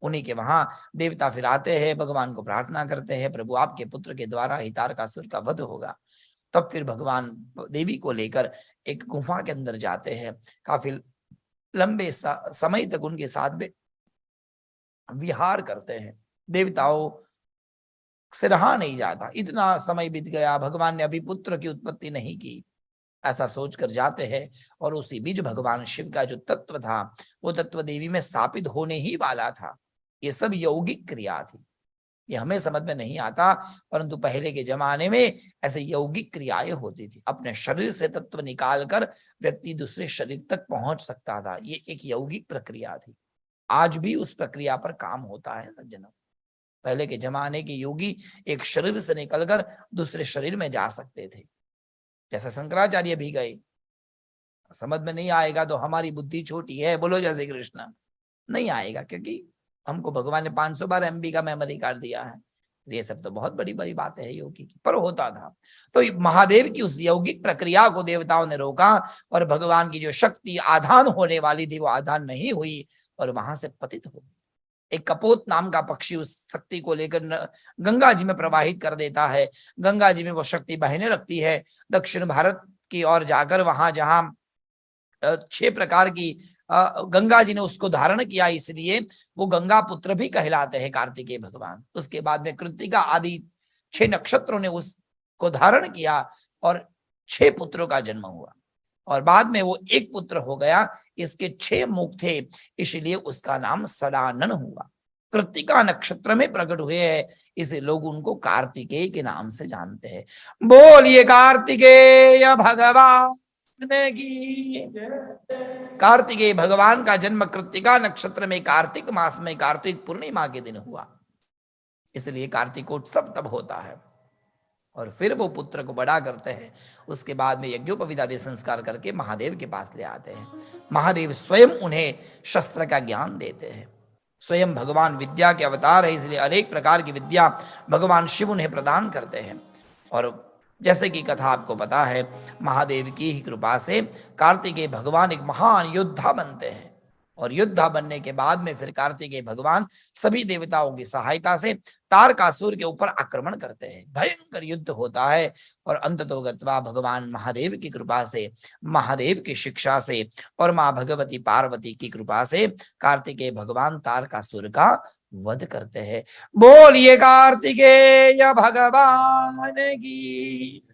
उन्हीं के वहां देवता फिर आते हैं, भगवान को प्रार्थना करते हैं, प्रभु आपके पुत्र के द्वारा ही तारकासुर का वध होगा। तब फिर भगवान देवी को लेकर एक गुफा के अंदर जाते हैं। काफी लंबे समय तक उनके साथ में विहार करते हैं। देवताओं से रहा नहीं जाता, इतना समय बीत गया, भगवान ने अभी पुत्र की उत्पत्ति नहीं की, ऐसा सोचकर जाते हैं। और उसी बीच भगवान शिव का जो तत्व था वो तत्व देवी में स्थापित होने ही वाला था। ये सब यौगिक क्रिया थी, ये हमें समझ में नहीं आता, परंतु पहले के जमाने में ऐसे यौगिक क्रियाएं होती थी। अपने शरीर से तत्व निकालकर व्यक्ति दूसरे शरीर तक पहुंच सकता था, ये एक यौगिक प्रक्रिया थी। आज भी उस प्रक्रिया पर काम होता है सज्जनों। पहले के जमाने के योगी एक शरीर से निकलकर दूसरे शरीर में जा सकते थे, जैसे शंकराचार्य भी गए। समझ में नहीं आएगा तो हमारी बुद्धि छोटी है, बोलो जय श्री कृष्ण, नहीं आएगा, क्योंकि हमको भगवान ने 500 बार MB का मेमोरी कार्ड दिया है। ये सब तो बहुत बड़ी बड़ी बातें है योगी की, पर होता था। तो महादेव की उस यौगिक प्रक्रिया को देवताओं ने रोका और भगवान की जो शक्ति आधान होने वाली थी वो आधान नहीं हुई और वहां से पतित हो गई। एक कपोत नाम का पक्षी उस शक्ति को लेकर गंगा जी में प्रवाहित कर देता है। गंगा जी में वो शक्ति बहने लगती है दक्षिण भारत की ओर जाकर, वहां जहां 6 प्रकार की गंगा जी ने उसको धारण किया, इसलिए वो गंगा पुत्र भी कहलाते हैं कार्तिकेय भगवान। उसके बाद में कृत्तिका आदि 6 नक्षत्रों ने उसको धारण किया और 6 पुत्रों का जन्म हुआ और बाद में वो एक पुत्र हो गया। इसके 6 मुख थे, इसलिए उसका नाम सदानन हुआ। कृत्तिका नक्षत्र में प्रकट हुए हैं, इसे लोग उनको कार्तिकेय के नाम से जानते हैं। बोलिए कार्तिकेय भगवान की। कार्तिकेय भगवान का जन्म कृत्तिका नक्षत्र में कार्तिक मास में कार्तिक पूर्णिमा के दिन हुआ, इसलिए कार्तिकोत्सव तब होता है। और फिर वो पुत्र को बड़ा करते हैं, उसके बाद में यज्ञोपवीत आदि संस्कार करके महादेव के पास ले आते हैं। महादेव स्वयं उन्हें शस्त्र का ज्ञान देते हैं। स्वयं भगवान विद्या के अवतार है, इसलिए अनेक प्रकार की विद्या भगवान शिव उन्हें प्रदान करते हैं। और जैसे कि कथा आपको पता है, महादेव की ही कृपा से कार्तिकेय भगवान एक महान योद्धा बनते हैं और योद्धा बनने के बाद में फिर कार्तिकेय भगवान सभी देवताओं की सहायता से तारकासुर के ऊपर आक्रमण करते हैं। भयंकर युद्ध होता है और अंततोगत्वा भगवान महादेव की कृपा से, महादेव की शिक्षा से और मां भगवती पार्वती की कृपा से कार्तिकेय भगवान तारकासुर का वध करते हैं। बोलिए कार्तिकेय भगवान की।